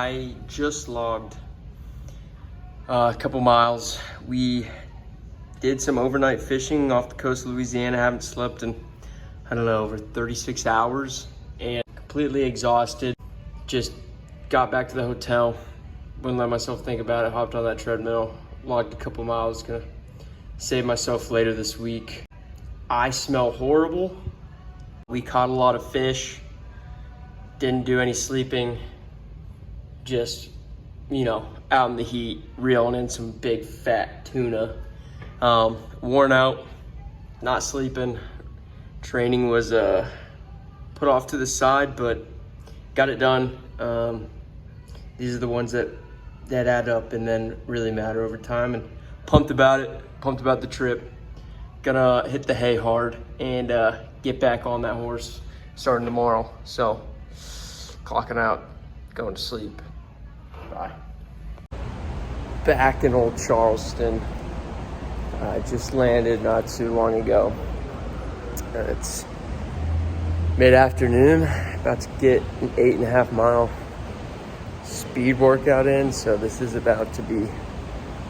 I just logged a couple miles. We did some overnight fishing off the coast of Louisiana. Haven't slept in, I don't know, over 36 hours and completely exhausted. Just got back to the hotel, wouldn't let myself think about it, hopped on that treadmill, logged a couple miles, gonna save myself later this week. I smell horrible. We caught a lot of fish, didn't do any sleeping, just, you know, out in the heat, reeling in some big fat tuna. Worn out, not sleeping. Training was put off to the side, but got it done. These are the ones that add up and then really matter over time, and pumped about it, pumped about the trip. Gonna hit the hay hard and get back on that horse starting tomorrow. So clocking out, going to sleep. Bye. Back in Old Charleston. I just landed not too long ago. It's mid-afternoon, about to get an 8.5 mile speed workout in, so this is about to be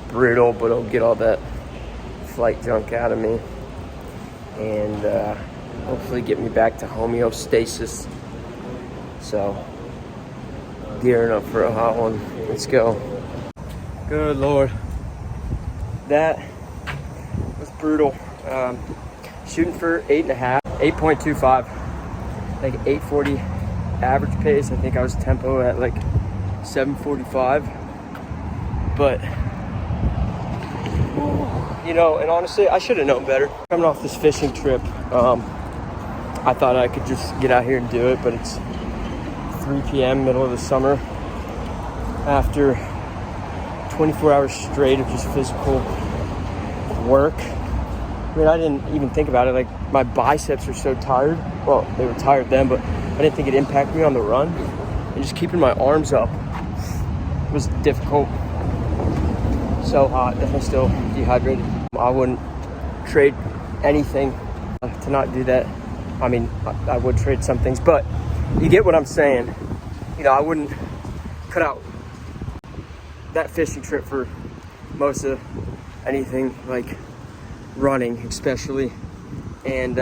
brutal, but it'll get all that flight junk out of me and hopefully get me back to homeostasis. So gearing up for a hot one. Let's go. Good Lord, that was brutal. Shooting for 8.5, 8.25, like 8:40 average pace. I think I was tempo at like 7:45, but you know, and honestly, I should have known better. Coming off this fishing trip, I thought I could just get out here and do it, but it's 3 p.m., middle of the summer, after 24 hours straight of just physical work. I mean, I didn't even think about it. Like, my biceps are so tired. Well, they were tired then, but I didn't think it'd impact me on the run. And just keeping my arms up was difficult. So hot, definitely still dehydrated. I wouldn't trade anything to not do that. I mean, I would trade some things, but you get what I'm saying. You know, I wouldn't cut out that fishing trip for most of anything, like running especially. And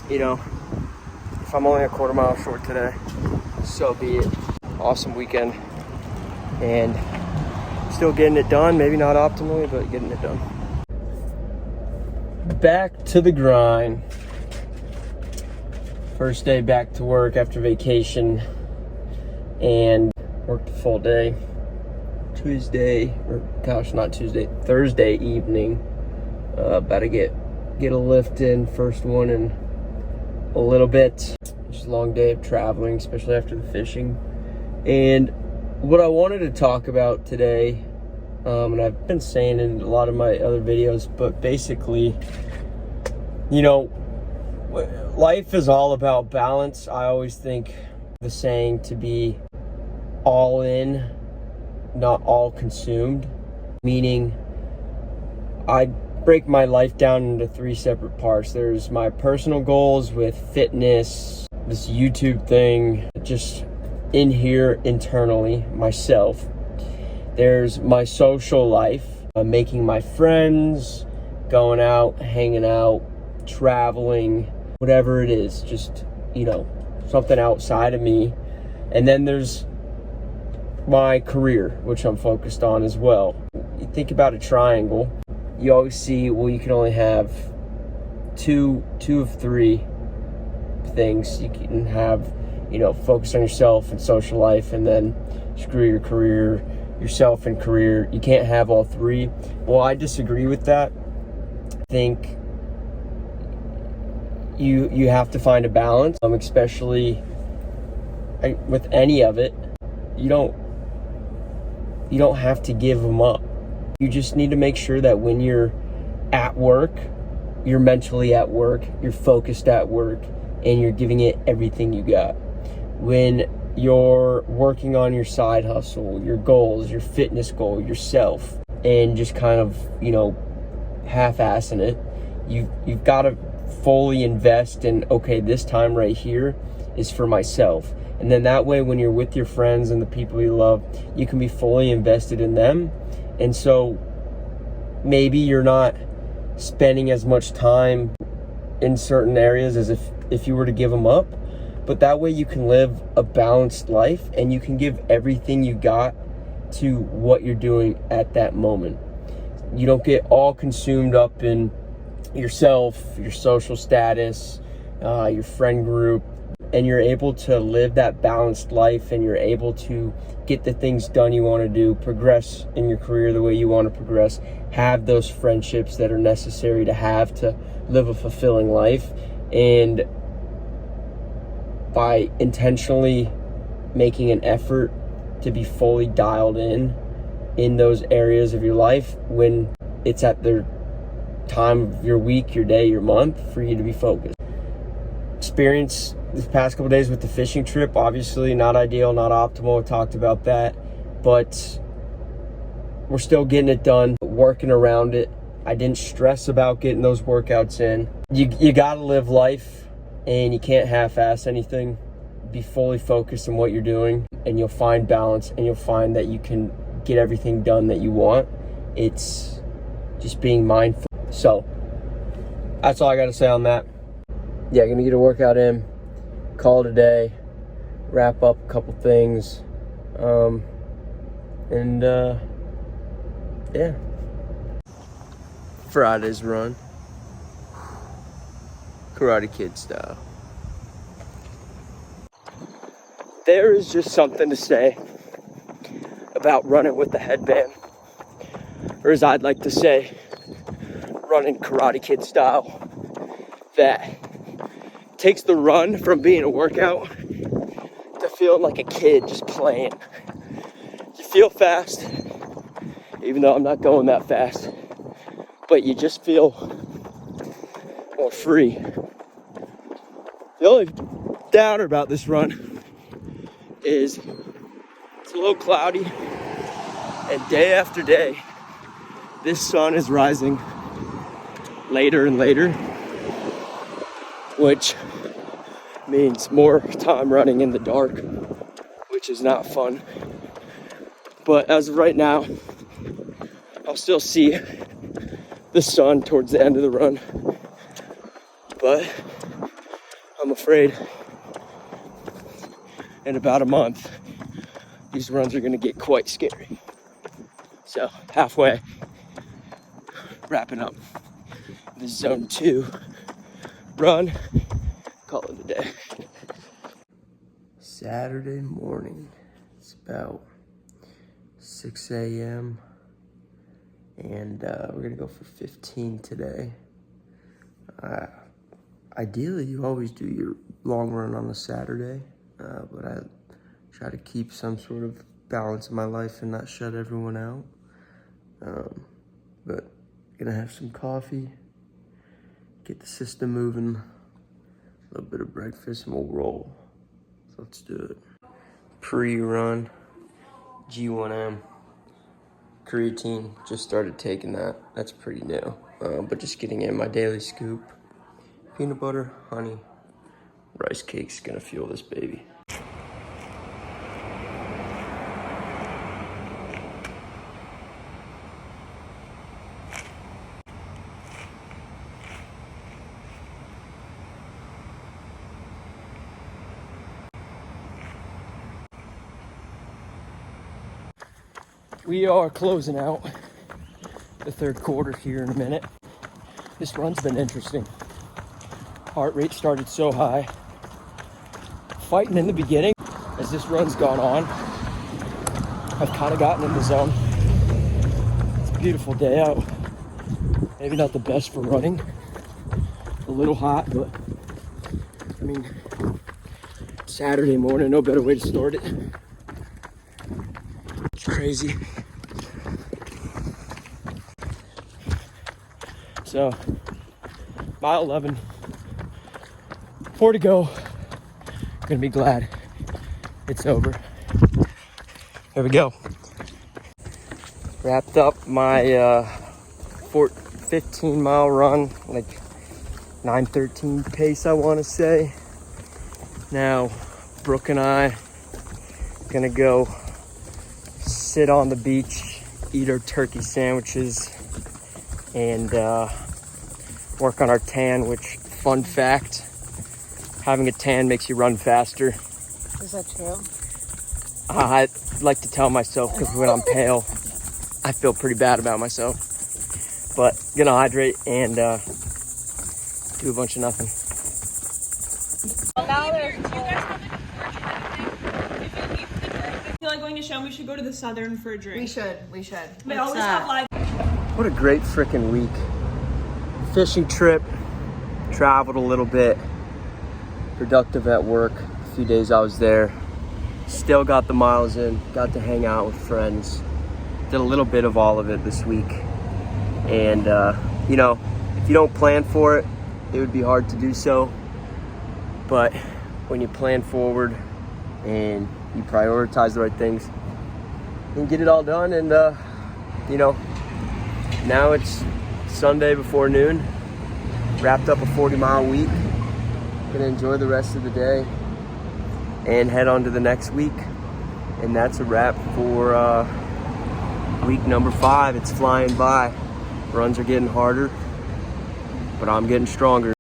you know, if I'm only a quarter mile short today, so be it. Awesome weekend and still getting it done, maybe not optimally, but getting it done. Back to the grind. First day back to work after vacation and worked a full day. Thursday evening. About to get a lift in, first one in a little bit. Just a long day of traveling, especially after the fishing. And what I wanted to talk about today, and I've been saying in a lot of my other videos, but basically, you know, life is all about balance. I always think the saying to be all in, not all consumed, meaning I break my life down into 3 separate parts. There's my personal goals with fitness, this YouTube thing, just in here internally, myself. There's my social life, making my friends, going out, hanging out, traveling, whatever it is, just, you know, something outside of me. And then there's my career, which I'm focused on as well. You think about a triangle, you always see, well, you can only have two of 3 things. You can have, you know, focus on yourself and social life, and then screw your career, yourself and career. You can't have all 3. Well, I disagree with that. I think you have to find a balance, especially with any of it. You don't have to give them up. You just need to make sure that when you're at work, you're mentally at work, you're focused at work, and you're giving it everything you got. When you're working on your side hustle, your goals, your fitness goal, yourself, and just kind of, you know, half-assing it, you've got to fully invest in, okay, this time right here is for myself. And then that way, when you're with your friends and the people you love, you can be fully invested in them. And so maybe you're not spending as much time in certain areas as if you were to give them up, but that way you can live a balanced life and you can give everything you got to what you're doing at that moment. You don't get all consumed up in yourself, your social status, your friend group, and you're able to live that balanced life, and you're able to get the things done you want to do, progress in your career the way you want to progress, have those friendships that are necessary to have to live a fulfilling life. And by intentionally making an effort to be fully dialed in those areas of your life when it's at the time of your week, your day, your month, for you to be focused. Experience this past couple days with the fishing trip, obviously not ideal, not optimal. We talked about that, but we're still getting it done, working around it. I didn't stress about getting those workouts in. You gotta live life, and you can't half-ass anything. Be fully focused on what you're doing, and you'll find balance, and you'll find that you can get everything done that you want. It's just being mindful. So that's all I gotta say on that. Yeah, gonna get a workout in, call it a day, wrap up a couple things, yeah. Friday's run, Karate Kid style. There is just something to say about running with the headband, or as I'd like to say, running Karate Kid style, that takes the run from being a workout to feeling like a kid just playing. You feel fast, even though I'm not going that fast, but you just feel more free. The only downer about this run is it's a little cloudy, and day after day, this sun is rising later and later, which means more time running in the dark, which is not fun. But as of right now, I'll still see the sun towards the end of the run. But I'm afraid in about a month, these runs are gonna get quite scary. So halfway, wrapping up the zone 2 run, call it a day. Saturday morning, it's about 6 a.m. and we're gonna go for 15 today. Ideally, you always do your long run on a Saturday, but I try to keep some sort of balance in my life and not shut everyone out. But gonna have some coffee, get the system moving, a little bit of breakfast, and we'll roll. So let's do it. Pre-run, G1M, creatine, just started taking that. That's pretty new, but just getting in my daily scoop. Peanut butter, honey, rice cakes, gonna fuel this baby. We are closing out the third quarter here in a minute. This run's been interesting. Heart rate started so high. Fighting in the beginning. As this run's gone on, I've kind of gotten in the zone. It's a beautiful day out. Maybe not the best for running. A little hot, but I mean, Saturday morning, no better way to start it. It's crazy. So, mile 11, 4 to go. Gonna be glad it's over. Here we go. Wrapped up my 15 mile run, like 9:13 pace, I want to say. Now, Brooke and I gonna go sit on the beach, eat our turkey sandwiches, and work on our tan, which, fun fact, having a tan makes you run faster. Is that true? I like to tell myself, because when I'm pale, I feel pretty bad about myself. But gonna hydrate and do a bunch of nothing. Now there's Do you guys have like a porch kind of thing? If you leave the drink, I feel like going to show, we should go to the Southern for a drink. We should. They always have live. What a great freaking week. Fishing trip, traveled a little bit, productive at work. A few days I was there. Still got the miles in, got to hang out with friends. Did a little bit of all of it this week. And, you know, if you don't plan for it, it would be hard to do so. But when you plan forward and you prioritize the right things, you can get it all done. And, you know, now it's Sunday before noon. Wrapped up a 40-mile week. Gonna enjoy the rest of the day and head on to the next week. And that's a wrap for week number 5. It's flying by. Runs are getting harder, but I'm getting stronger.